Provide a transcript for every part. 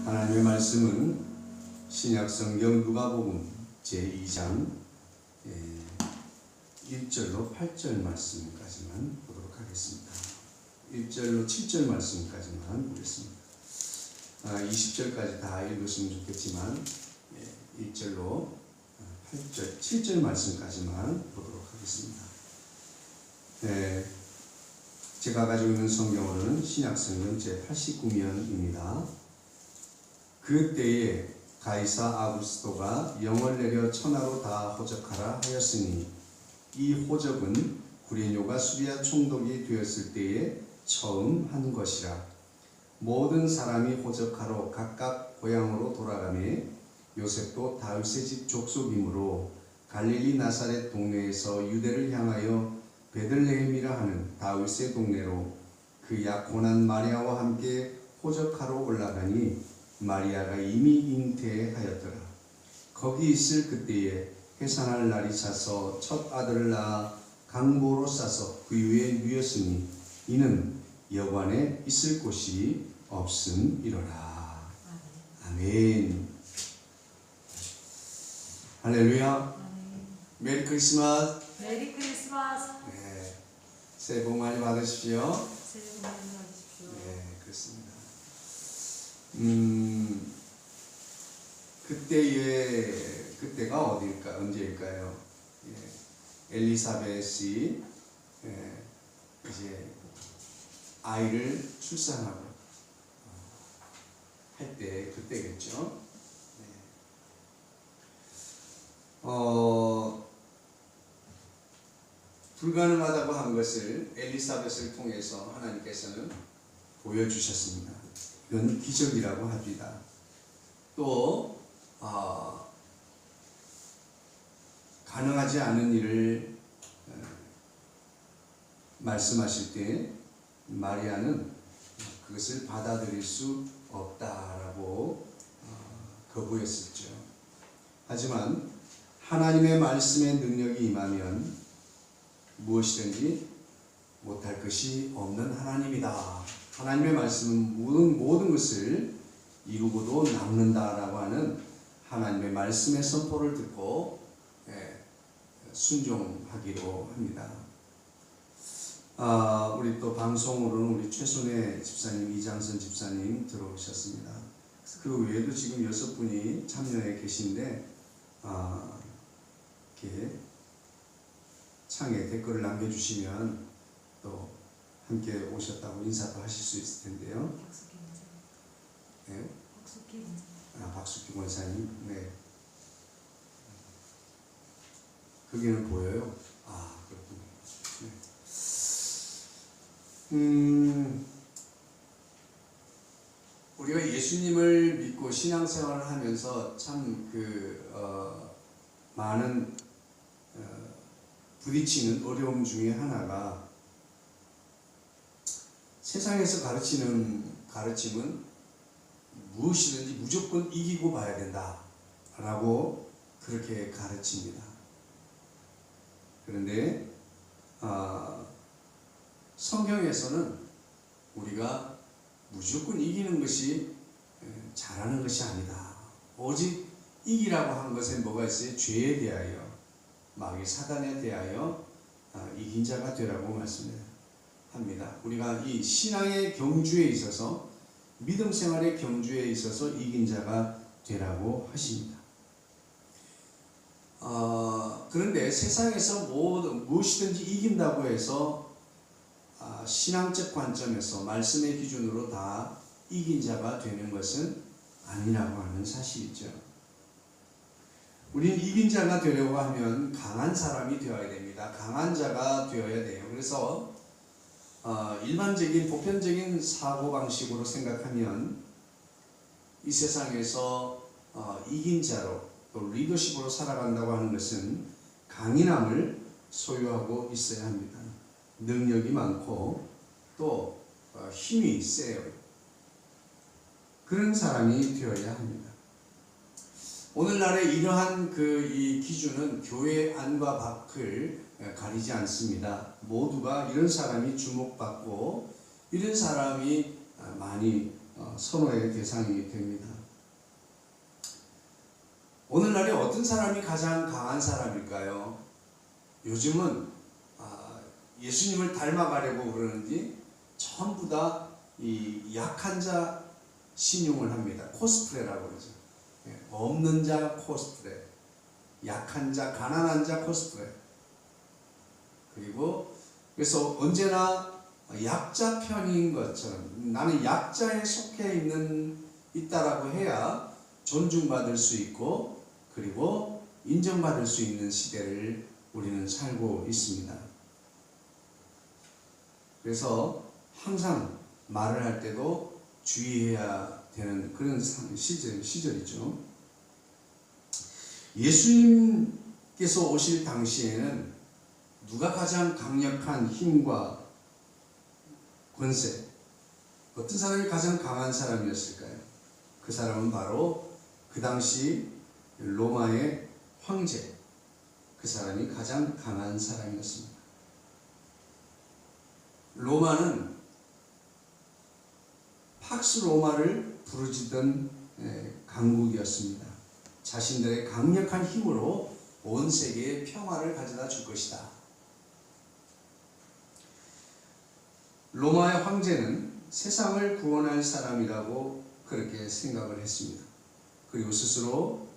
하나님의 말씀은 신약성경 누가복음 제2장 1절로 8절 말씀까지만 보도록 하겠습니다. 1절로 7절 말씀까지만 보겠습니다. 20절까지 다 읽으시면 좋겠지만 1절로 8절, 7절 말씀까지만 보도록 하겠습니다. 제가 가지고 있는 성경으로는 신약성경 제89면입니다. 그때에 가이사 아구스토가 영을 내려 천하로 다 호적하라 하였으니 이 호적은 구레뇨가 수리아 총독이 되었을 때에 처음 한 것이라. 모든 사람이 호적하러 각각 고향으로 돌아가매 요셉도 다윗의 집 족속이므로 갈릴리 나사렛 동네에서 유대를 향하여 베들레헴이라 하는 다윗의 동네로 그 약혼한 마리아와 함께 호적하러 올라가니 마리아가 이미 잉태하였더라. 거기 있을 그때에 해산할 날이 차서 첫 아들을 낳아 강보로 싸서 그 위에 누였으니 이는 여관에 있을 곳이 없음이로라. 아멘. 할렐루야. 메리 크리스마스. 메리 크리스마스. 네, 새해 복 많이 받으십시오. 새해 복 많이 받으십시오. 네, 그렇습니다. 그때가 어디일까, 언제일까요? 엘리사벳이 이제 아이를 출산하고 할 때 그때겠죠. 불가능하다고 한 것을 엘리사벳을 통해서 하나님께서는 보여주셨습니다. 이건 기적이라고 합니다. 또 가능하지 않은 일을 말씀하실 때 마리아는 그것을 받아들일 수 없다라고 거부했었죠. 하지만 하나님의 말씀의 능력이 임하면 무엇이든지 못할 것이 없는 하나님이다. 하나님의 말씀은 모든 것을 이루고도 남는다라고 하는 하나님의 말씀의 선포를 듣고 순종하기로 합니다. 우리 또 방송으로는 우리 최순애 집사님, 이장선 집사님 들어오셨습니다. 그 외에도 지금 6분이 참여해 계신데 이렇게 창에 댓글을 남겨주시면 또 함께 오셨다고 인사도 하실 수 있을 텐데요. 박숙기 원사님. 박숙기 원사님. 네. 거기는 보여요. 그렇군요. 네. 우리가 예수님을 믿고 신앙생활을 하면서 참 많은 부딪히는 어려움 중에 하나가 세상에서 가르치는 가르침은 무엇이든지 무조건 이기고 봐야 된다 라고 그렇게 가르칩니다. 그런데 성경에서는 우리가 무조건 이기는 것이 잘하는 것이 아니다. 오직 이기라고 한 것에 뭐가 있어요? 죄에 대하여, 마귀 사단에 대하여 이긴 자가 되라고 말씀합니다. 우리가 이 신앙의 경주에 있어서, 믿음 생활의 경주에 있어서 이긴 자가 되라고 하십니다. 그런데 세상에서 무엇이든지 이긴다고 해서 신앙적 관점에서 말씀의 기준으로 다 이긴 자가 되는 것은 아니라고 하는 사실이죠. 우리는 이긴 자가 되려고 하면 강한 사람이 되어야 됩니다. 강한 자가 되어야 돼요. 그래서 일반적인 보편적인 사고방식으로 생각하면 이 세상에서 이긴 자로 또 리더십으로 살아간다고 하는 것은 강인함을 소유하고 있어야 합니다. 능력이 많고 또 힘이 세요. 그런 사람이 되어야 합니다. 오늘날의 이러한 이 기준은 교회 안과 밖을 가리지 않습니다. 모두가 이런 사람이 주목받고 이런 사람이 많이 선호의 대상이 됩니다. 오늘날에 어떤 사람이 가장 강한 사람일까요? 요즘은 예수님을 닮아가려고 그러는지 전부 다 이 약한 자 신용을 합니다. 코스프레라고 그러죠. 없는 자 코스프레, 약한 자, 가난한 자 코스프레. 그리고 그래서 언제나 약자 편인 것처럼 나는 약자에 속해 있다라고 해야 존중받을 수 있고 그리고 인정받을 수 있는 시대를 우리는 살고 있습니다. 그래서 항상 말을 할 때도 주의해야 되는 그런 시절이죠. 예수님께서 오실 당시에는 누가 가장 강력한 힘과 권세, 어떤 사람이 가장 강한 사람이었을까요? 그 사람은 바로 그 당시 로마의 황제, 그 사람이 가장 강한 사람이었습니다. 로마는 팍스 로마를 부르짖던 강국이었습니다. 자신들의 강력한 힘으로 온 세계에 평화를 가져다 줄 것이다. 로마의 황제는 세상을 구원할 사람이라고 그렇게 생각을 했습니다. 그리고 스스로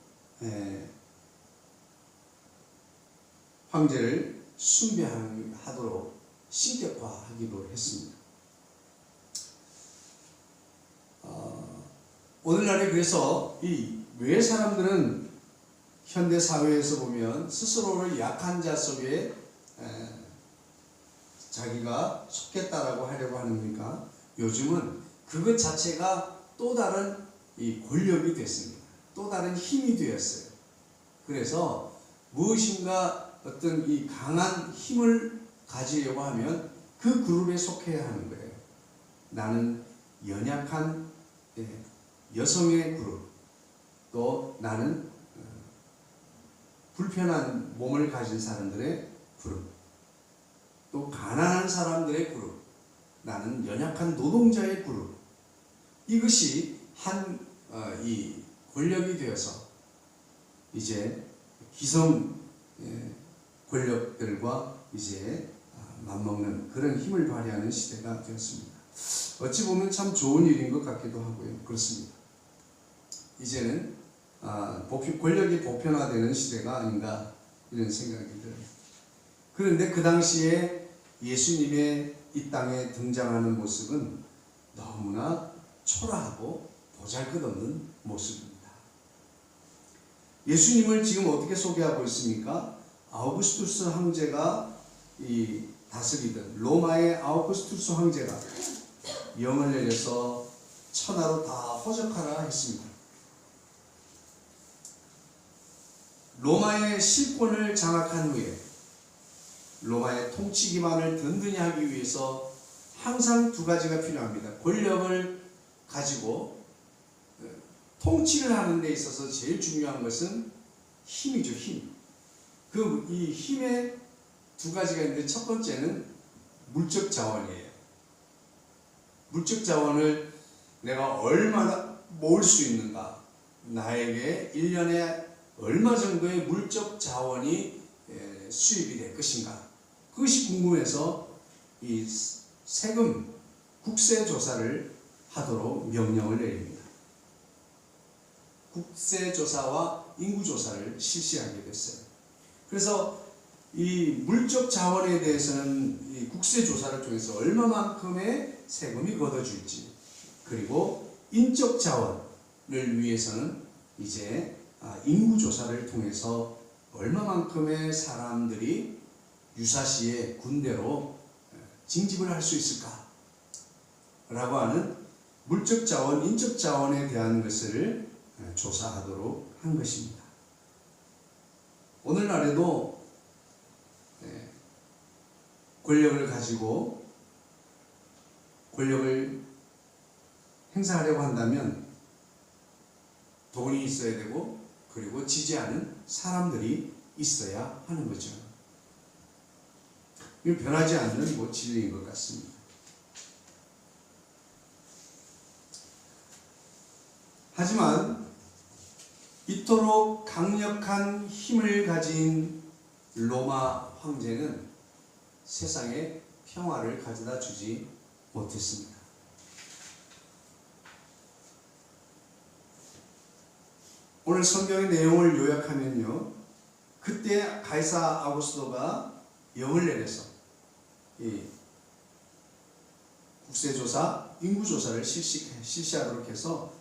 황제를 숭배하도록 신격화하기도 했습니다. 오늘날에 그래서 왜 사람들은 현대 사회에서 보면 스스로를 약한 자 속에 자기가 속겠다라고 하려고 합니까? 요즘은 그것 자체가 또 다른 이 권력이 됐습니다. 또 다른 힘이 되었어요. 그래서 무엇인가 어떤 이 강한 힘을 가지려고 하면 그 그룹에 속해야 하는 거예요. 나는 연약한 여성의 그룹, 또 나는 불편한 몸을 가진 사람들의 그룹, 또 가난한 사람들의 그룹, 나는 연약한 노동자의 그룹. 이것이 이 권력이 되어서 이제 기성 권력들과 이제 맞먹는 그런 힘을 발휘하는 시대가 되었습니다. 어찌 보면 참 좋은 일인 것 같기도 하고요. 그렇습니다. 이제는 권력이 보편화되는 시대가 아닌가 이런 생각이 들어요. 그런데 그 당시에 예수님의 이 땅에 등장하는 모습은 너무나 초라하고 보잘것없는 모습입니다. 예수님을 지금 어떻게 소개하고 있습니까? 아우구스투스 황제가 다스리던 로마의 아우구스투스 황제가 영을 내려서 천하로 다 허접하라 했습니다. 로마의 실권을 장악한 후에 로마의 통치 기반을 든든히 하기 위해서 항상 두 가지가 필요합니다. 권력을 가지고 통치를 하는 데 있어서 제일 중요한 것은 힘이죠. 힘. 이 힘의 두 가지가 있는데 첫 번째는 물적 자원이에요. 물적 자원을 내가 얼마나 모을 수 있는가, 나에게 1년에 얼마 정도의 물적 자원이 수입이 될 것인가, 그것이 궁금해서 이 세금 국세 조사를 하도록 명령을 내립니다. 국세 조사와 인구 조사를 실시하게 됐어요. 그래서 이 물적 자원에 대해서는 이 국세 조사를 통해서 얼마만큼의 세금이 걷어질지, 그리고 인적 자원을 위해서는 이제 인구 조사를 통해서 얼마만큼의 사람들이 유사시에 군대로 징집을 할 수 있을까 라고 하는 물적 자원, 인적 자원에 대한 것을 조사하도록 한 것입니다. 오늘날에도 권력을 가지고 권력을 행사하려고 한다면 돈이 있어야 되고, 그리고 지지하는 사람들이 있어야 하는 거죠. 이건 변하지 않는 진리인 것 같습니다. 하지만 이토록 강력한 힘을 가진 로마 황제는 세상에 평화를 가져다 주지 못했습니다. 오늘 성경의 내용을 요약하면요, 그때 가이사 아구스토가 영을 내려서 이 국세조사, 인구조사를 실시하도록 해서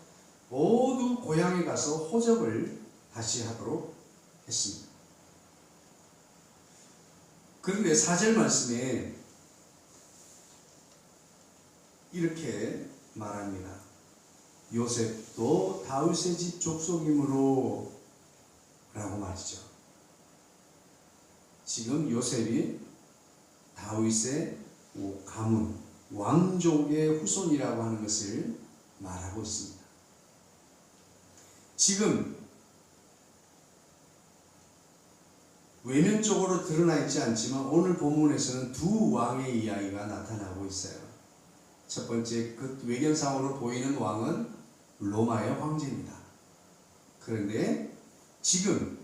모두 고향에 가서 호적을 다시 하도록 했습니다. 그런데 4절 말씀에 이렇게 말합니다. 요셉도 다윗의 집 족속이므로 라고 말이죠. 지금 요셉이 다윗의 가문, 왕족의 후손이라고 하는 것을 말하고 있습니다. 지금 외면적으로 드러나 있지 않지만 오늘 본문에서는 두 왕의 이야기가 나타나고 있어요. 첫 번째, 그 외견상으로 보이는 왕은 로마의 황제입니다. 그런데 지금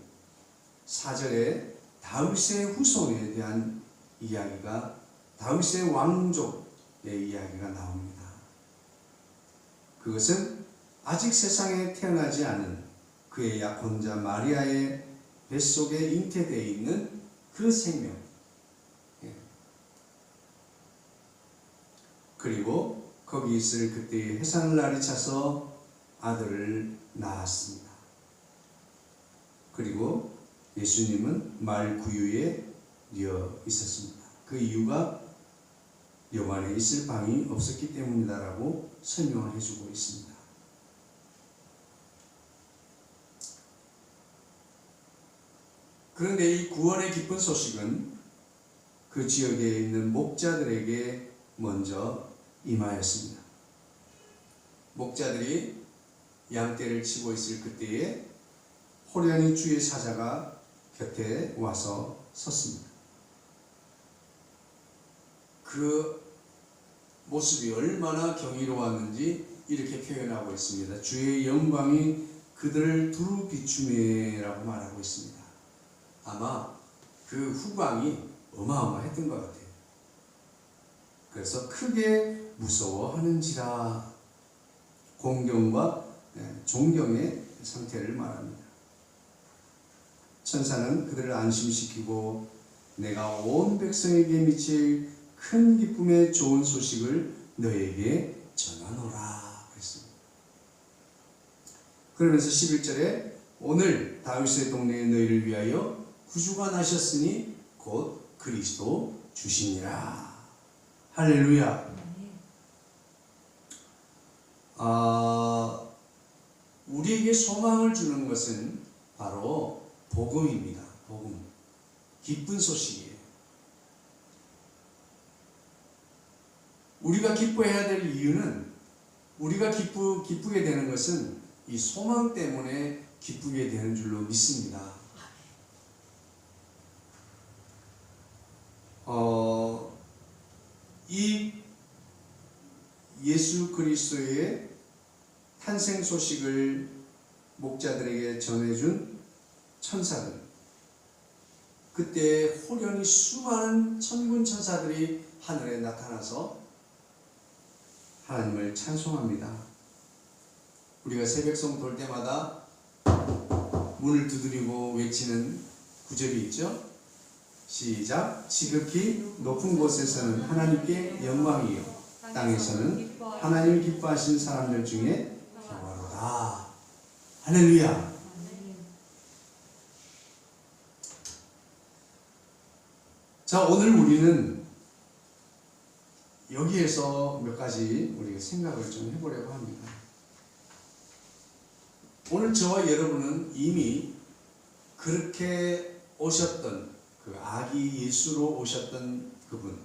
4절에 다윗의 후손에 대한 이야기가, 다윗의 왕족의 이야기가 나옵니다. 그것은 아직 세상에 태어나지 않은 그의 약혼자 마리아의 뱃속에 잉태되어 있는 그 생명, 그리고 거기 있을 그때의 해산날이 차서 아들을 낳았습니다. 그리고 예수님은 말 구유에 뉘어 있었습니다. 그 이유가 영 안에 있을 방이 없었기 때문이다라고 설명을 해주고 있습니다. 그런데 이 구원의 기쁜 소식은 그 지역에 있는 목자들에게 먼저 임하였습니다. 목자들이 양떼를 치고 있을 그때에 호련히 주의 사자가 곁에 와서 섰습니다. 그 모습이 얼마나 경이로웠는지 이렇게 표현하고 있습니다. 주의 영광이 그들을 두루 비추매라고 말하고 있습니다. 아마 그 후광이 어마어마했던 것 같아요. 그래서 크게 무서워하는지라, 공경과 존경의 상태를 말합니다. 천사는 그들을 안심시키고 내가 온 백성에게 미칠 큰 기쁨의 좋은 소식을 너에게 전하노라 했습니다. 그러면서 11절에 오늘 다윗의 동네에 너희를 위하여 구주가 나셨으니 곧 그리스도 주시니라. 할렐루야. 우리에게 소망을 주는 것은 바로 복음입니다. 복음. 기쁜 소식이에요. 우리가 기뻐해야 될 이유는, 우리가 기쁘게 되는 것은 이 소망 때문에 기쁘게 되는 줄로 믿습니다. 이 예수 그리스도의 탄생 소식을 목자들에게 전해준 천사들, 그때 호련히 수많은 천군 천사들이 하늘에 나타나서 하나님을 찬송합니다. 우리가 새벽송 돌 때마다 문을 두드리고 외치는 구절이 있죠. 시작. 지극히 높은 곳에서는 하나님께 영광이요, 땅에서는 하나님이 기뻐하신 사람들 중에 평화로다. 할렐루야. 자, 오늘 우리는 여기에서 몇 가지 우리가 생각을 좀 해보려고 합니다. 오늘 저와 여러분은 이미 그렇게 오셨던 그 아기 예수로 오셨던 그분,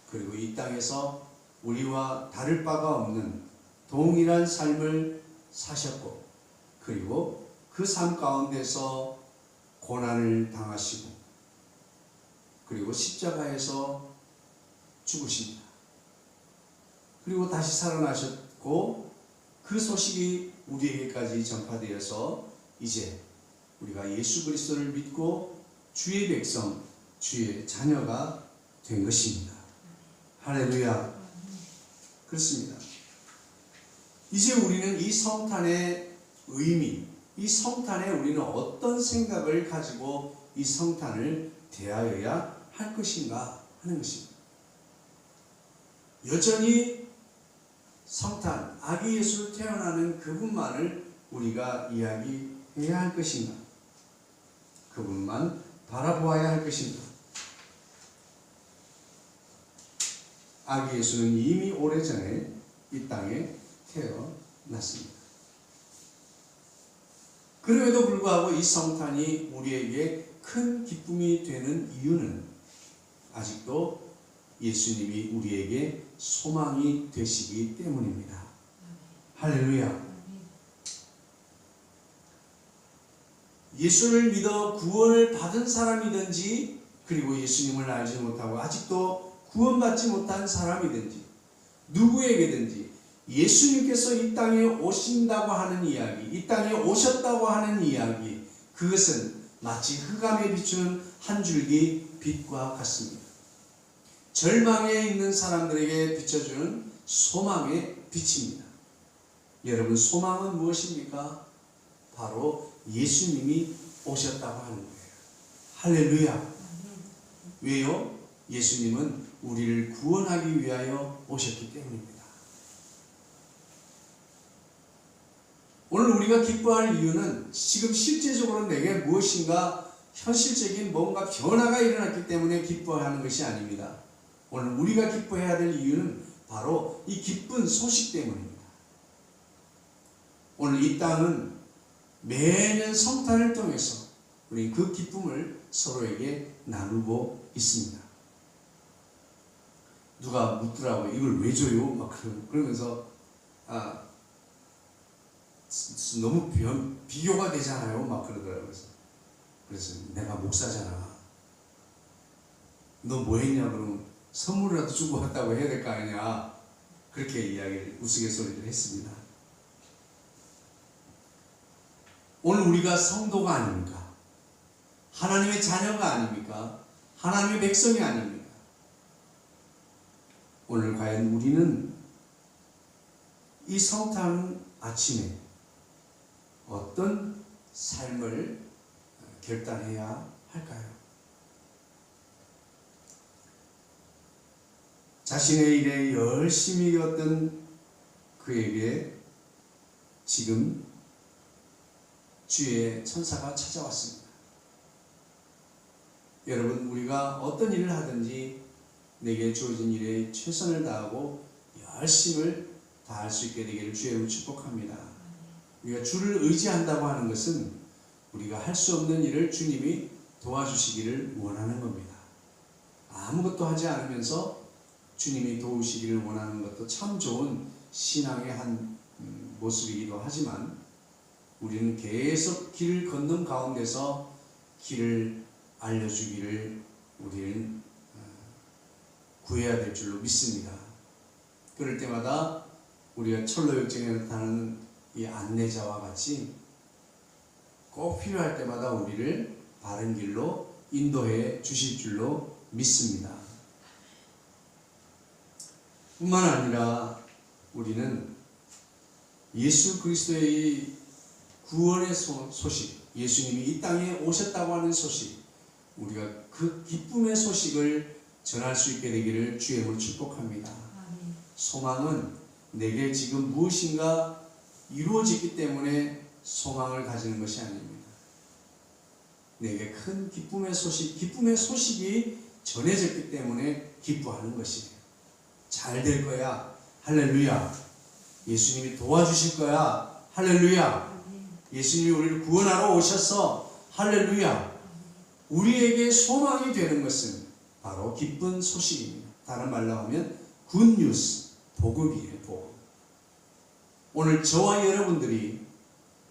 그리고 이 땅에서 우리와 다를 바가 없는 동일한 삶을 사셨고, 그리고 그 삶 가운데서 고난을 당하시고, 그리고 십자가에서 죽으십니다. 그리고 다시 살아나셨고, 그 소식이 우리에게까지 전파되어서 이제 우리가 예수 그리스도를 믿고 주의 백성, 주의 자녀가 된 것입니다. 할렐루야. 그렇습니다. 이제 우리는 이 성탄의 의미, 이 성탄에 우리는 어떤 생각을 가지고 이 성탄을 대하여야 할 것인가 하는 것입니다. 여전히 성탄, 아기 예수 태어나는 그분만을 우리가 이야기해야 할 것인가? 그분만 바라보아야 할 것인가? 아기 예수는 이미 오래전에 이 땅에 태어났습니다. 그럼에도 불구하고 이 성탄이 우리에게 큰 기쁨이 되는 이유는 아직도 예수님이 우리에게 소망이 되시기 때문입니다. 할렐루야. 예수를 믿어 구원을 받은 사람이든지 그리고 예수님을 알지 못하고 아직도 구원받지 못한 사람이든지 누구에게든지 예수님께서 이 땅에 오신다고 하는 이야기, 이 땅에 오셨다고 하는 이야기, 그것은 마치 흑암에 비추는 한 줄기 빛과 같습니다. 절망에 있는 사람들에게 비춰주는 소망의 빛입니다. 여러분, 소망은 무엇입니까? 바로 예수님이 오셨다고 하는 거예요. 할렐루야. 왜요? 예수님은 우리를 구원하기 위하여 오셨기 때문입니다. 오늘 우리가 기뻐할 이유는 지금 실제적으로 내게 무엇인가 현실적인 뭔가 변화가 일어났기 때문에 기뻐하는 것이 아닙니다. 오늘 우리가 기뻐해야 될 이유는 바로 이 기쁜 소식 때문입니다. 오늘 이 땅은 매년 성탄을 통해서 우리 그 기쁨을 서로에게 나누고 있습니다. 누가 묻더라고요. 이걸 왜 줘요? 막 그러면서 너무 비교가 되잖아요. 막 그러더라고요. 그래서 내가 목사잖아. 너 뭐 했냐? 그러면 선물이라도 주고 왔다고 해야 될 거 아니냐? 그렇게 이야기를 우스갯소리를 했습니다. 오늘 우리가 성도가 아닙니까? 하나님의 자녀가 아닙니까? 하나님의 백성이 아닙니까? 오늘 과연 우리는 이 성탄 아침에 어떤 삶을 결단해야 할까요? 자신의 일에 열심히 어떤 그에게 지금 주의 천사가 찾아왔습니다. 여러분, 우리가 어떤 일을 하든지 내게 주어진 일에 최선을 다하고 열심을 다할 수 있게 되기를 주의 축복합니다. 우리가 주를 의지한다고 하는 것은 우리가 할 수 없는 일을 주님이 도와주시기를 원하는 겁니다. 아무것도 하지 않으면서 주님이 도우시기를 원하는 것도 참 좋은 신앙의 한 모습이기도 하지만 우리는 계속 길을 걷는 가운데서 길을 알려주기를 우리는 구해야 될 줄로 믿습니다. 그럴 때마다 우리가 철로역정에 나타나는 이 안내자와 같이 꼭 필요할 때마다 우리를 바른 길로 인도해 주실 줄로 믿습니다. 뿐만 아니라 우리는 예수 그리스도의 구원의 소식, 예수님이 이 땅에 오셨다고 하는 소식, 우리가 그 기쁨의 소식을 전할 수 있게 되기를 주의 이름으로 축복합니다. 소망은 내게 지금 무엇인가 이루어지기 때문에 소망을 가지는 것이 아닙니다. 내게 큰 기쁨의 소식이 전해졌기 때문에 기뻐하는 것이에요. 잘 될 거야. 할렐루야. 예수님이 도와주실 거야. 할렐루야. 예수님이 우리를 구원하러 오셔서 할렐루야. 우리에게 소망이 되는 것은 바로 기쁜 소식입니다. 다른 말로 하면 굿뉴스, 복음이에요. 복음. 오늘 저와 여러분들이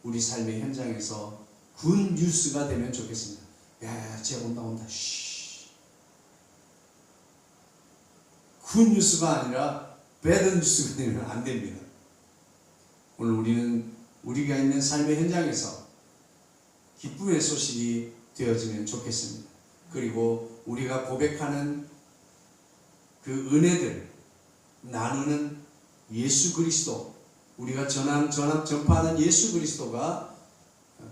우리 삶의 현장에서 굿뉴스가 되면 좋겠습니다. 야, 쟤 온다. 굿뉴스가 아니라 배드뉴스가 되면 안 됩니다. 오늘 우리는 우리가 있는 삶의 현장에서 기쁨의 소식이 되어지면 좋겠습니다. 그리고 우리가 고백하는 그 은혜들, 나누는 예수 그리스도, 우리가 전파하는 예수 그리스도가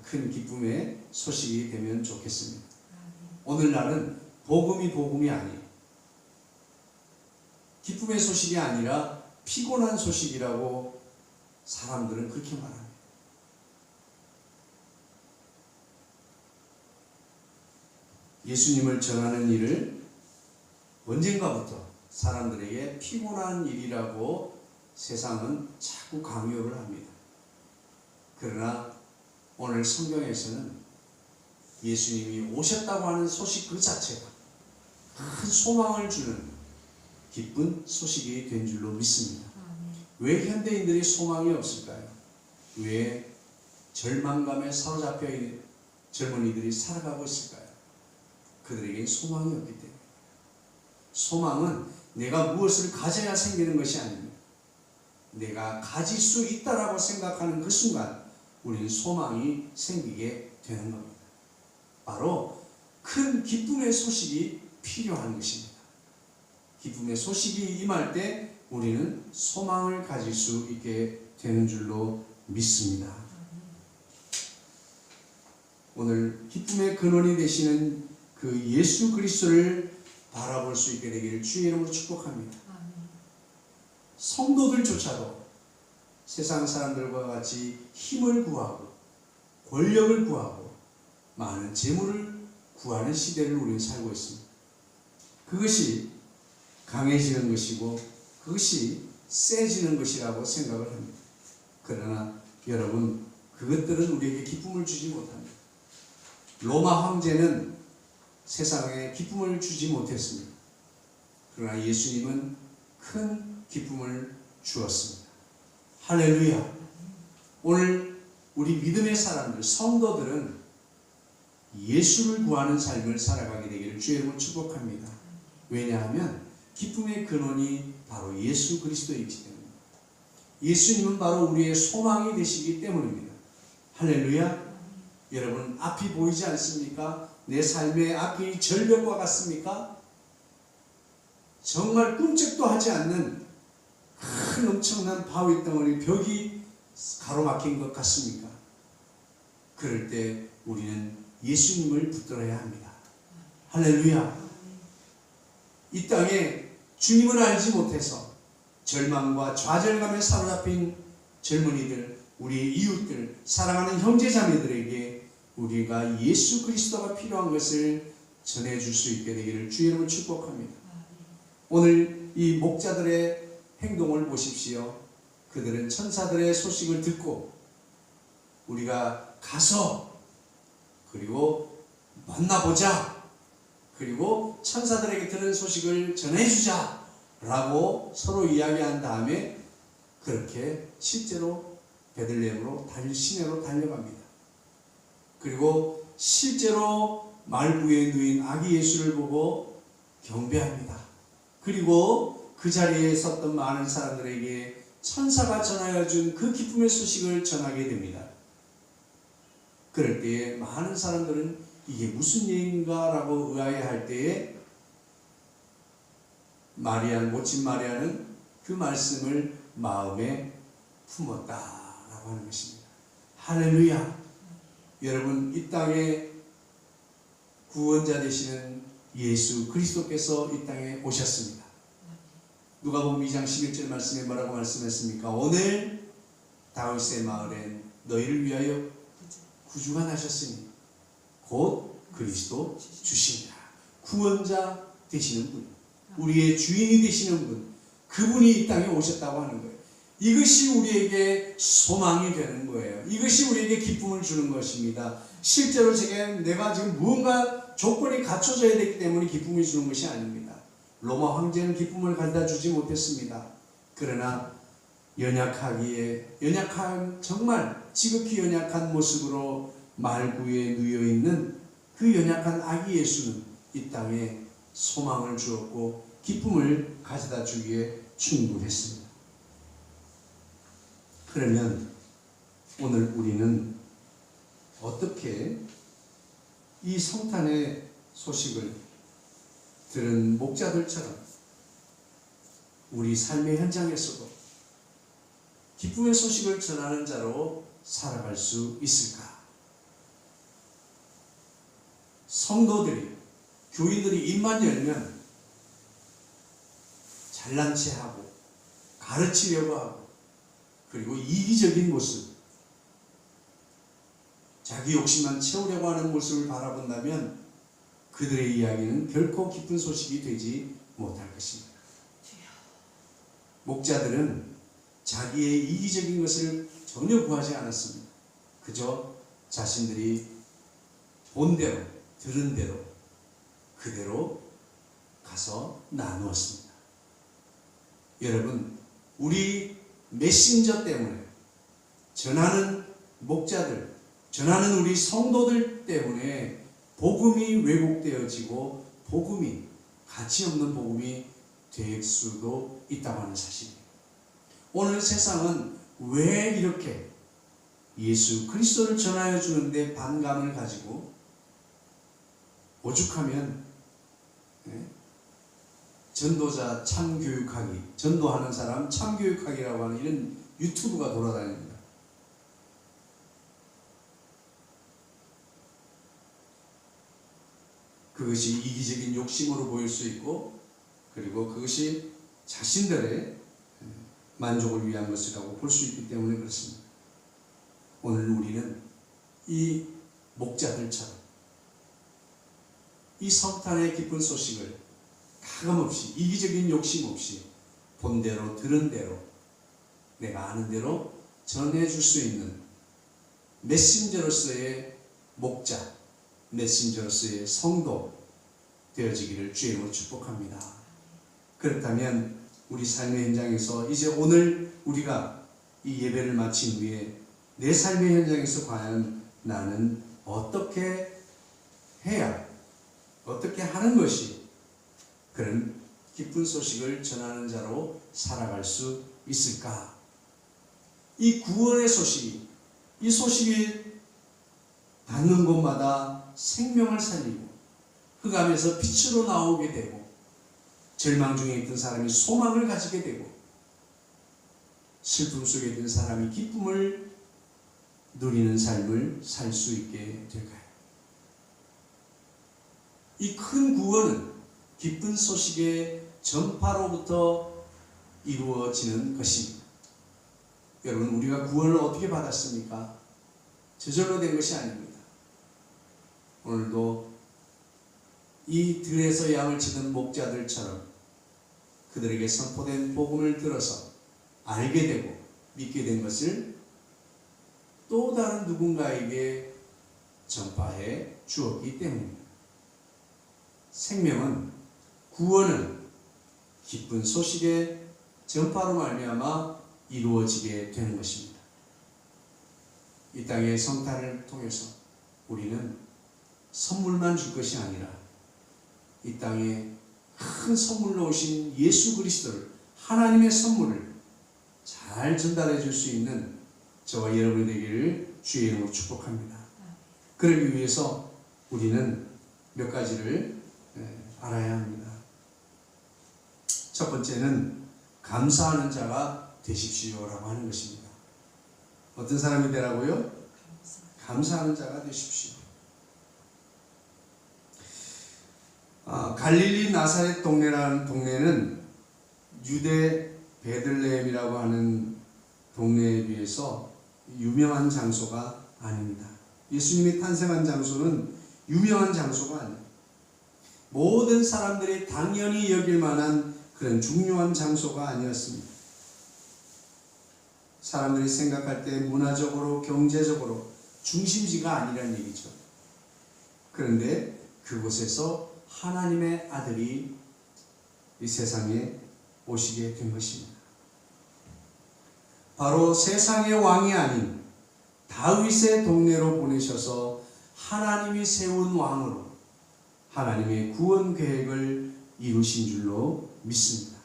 큰 기쁨의 소식이 되면 좋겠습니다. 오늘날은 복음이 아니에요. 기쁨의 소식이 아니라 피곤한 소식이라고 사람들은 그렇게 말합니다. 예수님을 전하는 일을 언젠가부터 사람들에게 피곤한 일이라고 세상은 자꾸 강요를 합니다. 그러나 오늘 성경에서는 예수님이 오셨다고 하는 소식 그 자체가 큰 소망을 주는 기쁜 소식이 된 줄로 믿습니다. 왜 현대인들이 소망이 없을까요? 왜 절망감에 사로잡혀 있는 젊은이들이 살아가고 있을까요? 그들에게 소망이 없기 때문에. 소망은 내가 무엇을 가져야 생기는 것이 아닙니다. 내가 가질 수 있다라고 생각하는 그 순간 우리는 소망이 생기게 되는 겁니다. 바로 큰 기쁨의 소식이 필요한 것입니다. 기쁨의 소식이 임할 때 우리는 소망을 가질 수 있게 되는 줄로 믿습니다. 오늘 기쁨의 근원이 되시는 그 예수 그리스도를 바라볼 수 있게 되기를 주의 이름으로 축복합니다. 성도들조차도 세상 사람들과 같이 힘을 구하고 권력을 구하고 많은 재물을 구하는 시대를 우리는 살고 있습니다. 그것이 강해지는 것이고 그것이 세지는 것이라고 생각을 합니다. 그러나 여러분, 그것들은 우리에게 기쁨을 주지 못합니다. 로마 황제는 세상에 기쁨을 주지 못했습니다. 그러나 예수님은 큰 기쁨을 주었습니다. 할렐루야. 오늘 우리 믿음의 사람들, 성도들은 예수를 구하는 삶을 살아가게 되기를 주의 이름으로 축복합니다. 왜냐하면 기쁨의 근원이 바로 예수 그리스도이기 때문입니다. 예수님은 바로 우리의 소망이 되시기 때문입니다. 할렐루야. 여러분, 앞이 보이지 않습니까? 내 삶의 앞이 절벽과 같습니까? 정말 꿈쩍도 하지 않는 큰 엄청난 바위 덩어리, 벽이 가로막힌 것 같습니까? 그럴 때 우리는 예수님을 붙들어야 합니다. 할렐루야. 이 땅에 주님을 알지 못해서 절망과 좌절감에 사로잡힌 젊은이들, 우리 이웃들, 사랑하는 형제자매들에게 우리가 예수 그리스도가 필요한 것을 전해줄 수 있게 되기를 주의 이름으로 축복합니다. 오늘 이 목자들의 행동을 보십시오. 그들은 천사들의 소식을 듣고 우리가 가서 그리고 만나보자, 그리고 천사들에게 들은 소식을 전해주자 라고 서로 이야기한 다음에 그렇게 실제로 베들레헴으로 시내로 달려갑니다. 그리고 실제로 말구에 누인 아기 예수를 보고 경배합니다. 그리고 그 자리에 섰던 많은 사람들에게 천사가 전하여 준 그 기쁨의 소식을 전하게 됩니다. 그럴 때에 많은 사람들은 이게 무슨 얘기인가 라고 의아해할 때에 모친 마리아는 그 말씀을 마음에 품었다라고 하는 것입니다. 할렐루야. 여러분, 이 땅에 구원자 되시는 예수 그리스도께서 이 땅에 오셨습니다. 누가복음 2장 11절 말씀에 뭐라고 말씀했습니까? 오늘 다윗의 마을엔 너희를 위하여 구주가 나셨으니 곧 그리스도 주시니라. 구원자 되시는 분, 우리의 주인이 되시는 분, 그분이 이 땅에 오셨다고 하는 거예요. 이것이 우리에게 소망이 되는 거예요. 이것이 우리에게 기쁨을 주는 것입니다. 실제로 내가 지금 무언가 조건이 갖춰져야 되기 때문에 기쁨을 주는 것이 아닙니다. 로마 황제는 기쁨을 가져다 주지 못했습니다. 그러나 정말 지극히 연약한 모습으로 말구에 누워있는 그 연약한 아기 예수는 이 땅에 소망을 주었고 기쁨을 가져다 주기에 충분했습니다. 그러면 오늘 우리는 어떻게 이 성탄의 소식을 들은 목자들처럼 우리 삶의 현장에서도 기쁨의 소식을 전하는 자로 살아갈 수 있을까? 성도들이, 교인들이 입만 열면 잘난 체하고 가르치려고 하고 그리고 이기적인 모습, 자기 욕심만 채우려고 하는 모습을 바라본다면 그들의 이야기는 결코 기쁜 소식이 되지 못할 것입니다. 목자들은 자기의 이기적인 것을 전혀 구하지 않았습니다. 그저 자신들이 본 대로, 들은 대로, 그대로 가서 나누었습니다. 여러분, 우리 메신저 때문에 전하는 목자들, 전하는 우리 성도들 때문에 복음이 왜곡되어지고 복음이 가치 없는 복음이 될 수도 있다고 하는 사실이에요. 오늘 세상은 왜 이렇게 예수 그리스도를 전하여 주는데 반감을 가지고 오죽하면 전도자 참교육하기, 전도하는 사람 참교육하기라고 하는 이런 유튜브가 돌아다닙니다. 그것이 이기적인 욕심으로 보일 수 있고 그리고 그것이 자신들의 만족을 위한 것이라고 볼 수 있기 때문에 그렇습니다. 오늘 우리는 이 목자들처럼 이 성탄의 기쁜 소식을 가감없이 이기적인 욕심 없이 본 대로 들은 대로 내가 아는 대로 전해줄 수 있는 메신저로서의 목자, 메신저로서의 성도 되어지기를 주의 이름으로 축복합니다. 그렇다면 우리 삶의 현장에서 이제 오늘 우리가 이 예배를 마친 후에 내 삶의 현장에서 과연 나는 어떻게 해야, 어떻게 하는 것이 그런 기쁜 소식을 전하는 자로 살아갈 수 있을까? 이 구원의 소식이, 이 소식이 닿는 곳마다 생명을 살리고 흑암에서 빛으로 나오게 되고 절망 중에 있던 사람이 소망을 가지게 되고 슬픔 속에 있던 사람이 기쁨을 누리는 삶을 살 수 있게 될까요? 이 큰 구원은 기쁜 소식의 전파로부터 이루어지는 것입니다. 여러분, 우리가 구원을 어떻게 받았습니까? 저절로 된 것이 아닙니다. 오늘도 이 들에서 양을 치는 목자들처럼 그들에게 선포된 복음을 들어서 알게 되고 믿게 된 것을 또 다른 누군가에게 전파해 주었기 때문입니다. 생명은, 구원은 기쁜 소식의 전파로 말미암아 이루어지게 되는 것입니다. 이 땅의 성탄을 통해서 우리는 선물만 줄 것이 아니라 이 땅에 큰 선물로 오신 예수 그리스도를, 하나님의 선물을 잘 전달해 줄 수 있는 저와 여러분이 되기를 주의 이름으로 축복합니다. 그러기 위해서 우리는 몇 가지를 알아야 합니다. 첫 번째는 감사하는 자가 되십시오라고 하는 것입니다. 어떤 사람이 되라고요? 감사하는 자가 되십시오. 갈릴리 나사렛 동네라는 동네는 유대 베들레헴이라고 하는 동네에 비해서 유명한 장소가 아닙니다. 예수님이 탄생한 장소는 유명한 장소가 아닙니다. 모든 사람들이 당연히 여길 만한 그런 중요한 장소가 아니었습니다. 사람들이 생각할 때 문화적으로, 경제적으로 중심지가 아니란 얘기죠. 그런데 그곳에서 하나님의 아들이 이 세상에 오시게 된 것입니다. 바로 세상의 왕이 아닌 다윗의 동네로 보내셔서 하나님이 세운 왕으로 하나님의 구원 계획을 이루신 줄로 믿습니다.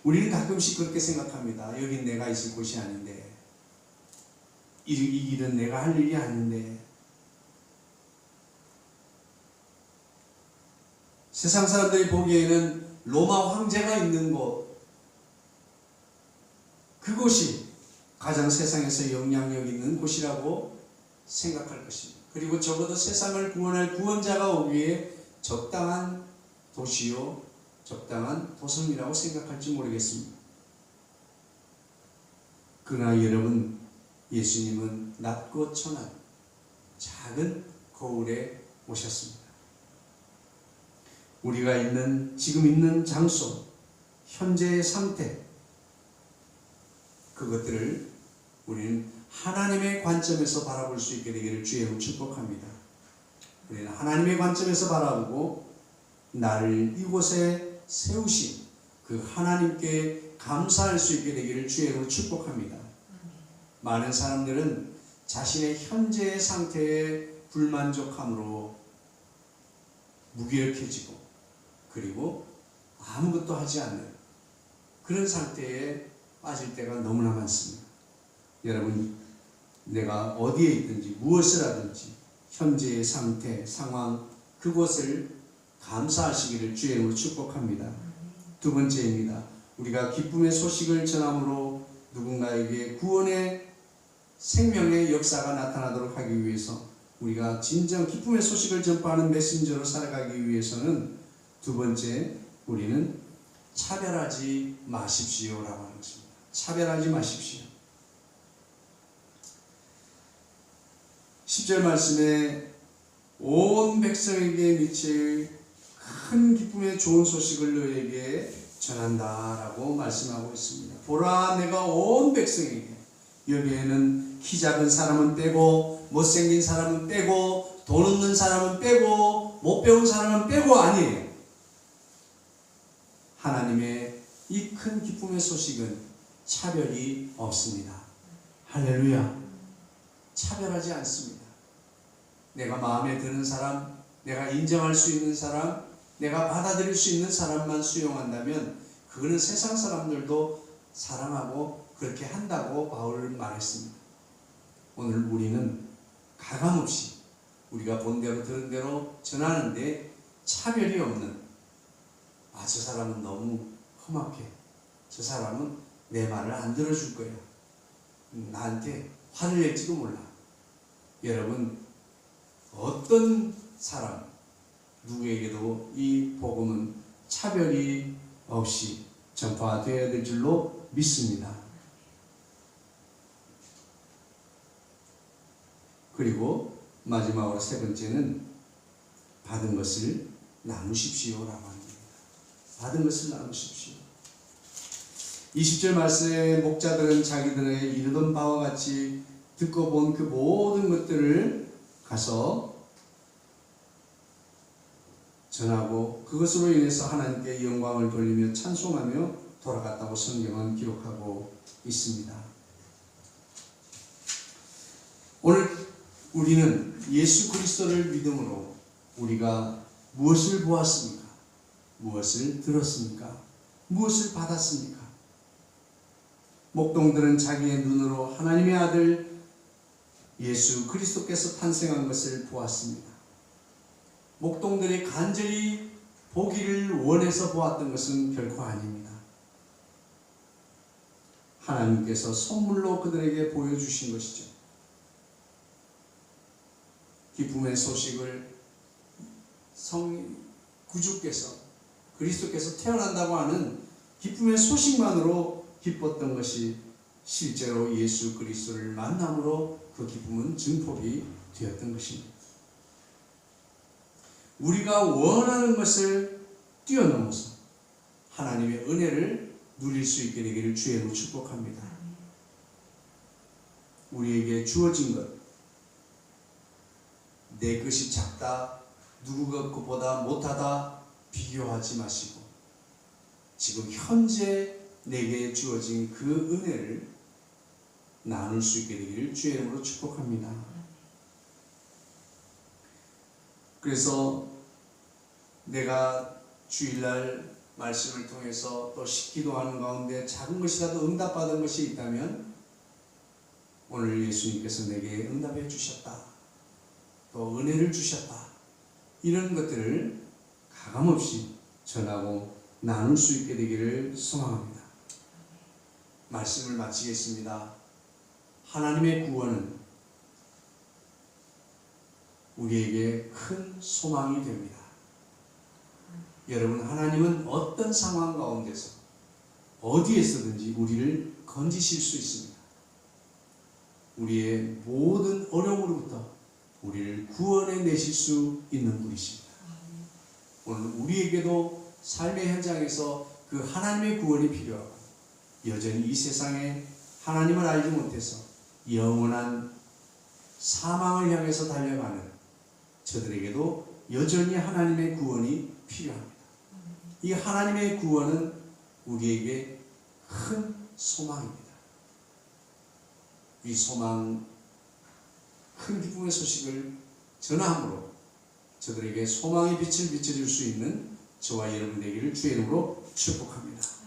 우리는 가끔씩 그렇게 생각합니다. 여긴 내가 있을 곳이 아닌데, 이 일은 내가 할 일이 아닌데. 세상 사람들이 보기에는 로마 황제가 있는 곳, 그곳이 가장 세상에서 영향력 있는 곳이라고 생각할 것입니다. 그리고 적어도 세상을 구원할 구원자가 오기에 적당한 도시요, 적당한 도성이라고 생각할지 모르겠습니다. 그러나 여러분, 예수님은 낮고 천한 작은 거울에 오셨습니다. 우리가 지금 있는 장소, 현재의 상태, 그것들을 우리는 하나님의 관점에서 바라볼 수 있게 되기를 주의 이름으로 축복합니다. 우리는 하나님의 관점에서 바라보고 나를 이곳에 세우신 그 하나님께 감사할 수 있게 되기를 주의 이름으로 축복합니다. 많은 사람들은 자신의 현재의 상태에 불만족함으로 무기력해지고 그리고 아무것도 하지 않는 그런 상태에 빠질 때가 너무나 많습니다. 여러분, 내가 어디에 있든지 무엇을 하든지 현재의 상태, 상황, 그곳을 감사하시기를 주의 이름으로 축복합니다. 두 번째입니다. 우리가 기쁨의 소식을 전함으로 누군가에게 구원의 생명의 역사가 나타나도록 하기 위해서, 우리가 진정 기쁨의 소식을 전파하는 메신저로 살아가기 위해서는 두 번째, 우리는 차별하지 마십시오라고 하는 것입니다. 차별하지 마십시오. 10절 말씀에 온 백성에게 미칠 큰 기쁨의 좋은 소식을 너에게 전한다 라고 말씀하고 있습니다. 보라, 내가 온 백성에게, 여기에는 키 작은 사람은 빼고 못생긴 사람은 빼고 돈 없는 사람은 빼고 못 배운 사람은 빼고 아니에요. 하나님의 이 큰 기쁨의 소식은 차별이 없습니다. 할렐루야. 차별하지 않습니다. 내가 마음에 드는 사람, 내가 인정할 수 있는 사람, 내가 받아들일 수 있는 사람만 수용한다면 그거는 세상 사람들도 사랑하고 그렇게 한다고 바울은 말했습니다. 오늘 우리는 가감없이 우리가 본 대로 들은 대로 전하는데 차별이 없는, 저 사람은 너무 험악해, 저 사람은 내 말을 안 들어줄 거야, 나한테 화를 낼지도 몰라. 여러분, 어떤 사람 누구에게도 이 복음은 차별이 없이 전파되어야 될 줄로 믿습니다. 그리고 마지막으로 세 번째는 받은 것을 나누십시오라고 합니다. 받은 것을 나누십시오. 20절 말씀에 목자들은 자기들의 이르던 바와 같이 듣고 본 그 모든 것들을 가서 전하고 그것으로 인해서 하나님께 영광을 돌리며 찬송하며 돌아갔다고 성경은 기록하고 있습니다. 오늘 우리는 예수 그리스도를 믿음으로 우리가 무엇을 보았습니까? 무엇을 들었습니까? 무엇을 받았습니까? 목동들은 자기의 눈으로 하나님의 아들 예수 그리스도께서 탄생한 것을 보았습니다. 목동들이 간절히 보기를 원해서 보았던 것은 결코 아닙니다. 하나님께서 선물로 그들에게 보여주신 것이죠. 기쁨의 소식을 구주께서, 그리스도께서 태어난다고 하는 기쁨의 소식만으로 기뻤던 것이 실제로 예수 그리스도를 만남으로 그 기쁨은 증폭이 되었던 것입니다. 우리가 원하는 것을 뛰어넘어서 하나님의 은혜를 누릴 수 있게 되기를 주의 이름으로 축복합니다. 우리에게 주어진 것, 내 것이 작다, 누구 것보다 못하다 비교하지 마시고 지금 현재 내게 주어진 그 은혜를 나눌 수 있게 되기를 주의 이름으로 축복합니다. 그래서 내가 주일날 말씀을 통해서 또 기도하는 가운데 작은 것이라도 응답받은 것이 있다면 오늘 예수님께서 내게 응답해 주셨다. 또 은혜를 주셨다. 이런 것들을 가감없이 전하고 나눌 수 있게 되기를 소망합니다. 말씀을 마치겠습니다. 하나님의 구원은 우리에게 큰 소망이 됩니다. 여러분, 하나님은 어떤 상황 가운데서 어디에서든지 우리를 건지실 수 있습니다. 우리의 모든 어려움으로부터 우리를 구원해 내실 수 있는 분이십니다. 오늘 우리에게도 삶의 현장에서 그 하나님의 구원이 필요하고 여전히 이 세상에 하나님을 알지 못해서 영원한 사망을 향해서 달려가는 저들에게도 여전히 하나님의 구원이 필요합니다. 이 하나님의 구원은 우리에게 큰 소망입니다. 이 소망, 큰 기쁨의 소식을 전함으로 저들에게 소망의 빛을 비춰줄 수 있는 저와 여러분 되기를 주의 이름으로 축복합니다.